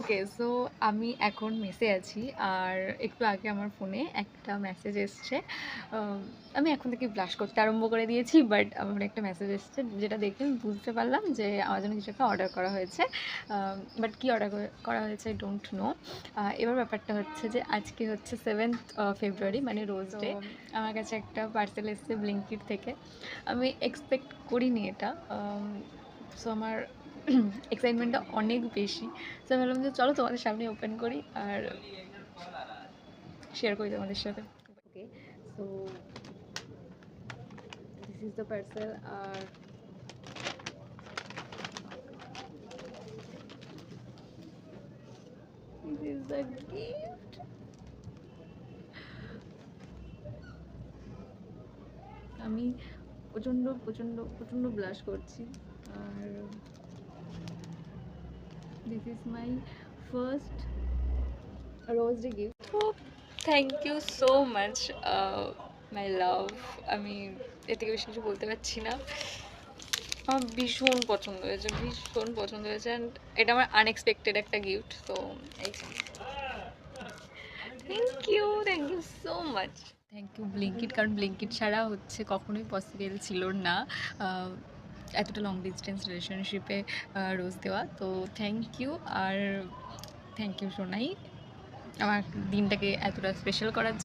ওকে, so আমি এখন মেসে আছি। আর একটু আগে আমার ফোনে একটা মেসেজ এসছে। আম আমি এখন থেকে ব্লাশ করতে আরম্ভ করে দিয়েছি। বাট আমার একটা মেসেজ এসছে যেটা দেখে আমি বুঝতে পারলাম যে আমার জন্য কিছু একটা অর্ডার করা হয়েছে। বাট কী অর্ডার করা হয়েছে আই ডোন্ট নো। এবার ব্যাপারটা হচ্ছে যে আজকে হচ্ছে 7th ফেব্রুয়ারি, মানে রোজ ডে। আমার কাছে একটা পার্সেল এসছে ব্লিঙ্কিট থেকে। আমি এক্সপেক্ট করিনি এটা। সো আমার এক্সাইটমেন্টটা অনেক বেশি। তো আমি ভাবলাম যে চলো তোমাদের সামনে ওপেন করি আর শেয়ার করি তোমাদের সাথে। Okay, so this is the parcel. আর দিস ইজ দ্য গিফট। আমি প্রচণ্ড প্রচণ্ড প্রচণ্ড ব্লাশ করছি। আর this is my first rose day gift. তো thank you so much my love. আমি এর থেকে বেশি কিছু বলতে পারছি না। আমার ভীষণ পছন্দ হয়েছে, ভীষণ পছন্দ হয়েছে। অ্যান্ড এটা আমার আনএক্সপেক্টেড একটা গিফট। তো এই thank you so much. Thank you Blinkit, কারণ ব্লিঙ্কিট ছাড়া হচ্ছে কখনোই পসিবল ছিল না এতটা লং ডিস্টেন্স রিলেশনশিপে রোজ দেওয়া। তো থ্যাংক ইউ। আর থ্যাংক ইউ সোনাই, আমার দিনটাকে এতটা স্পেশাল করার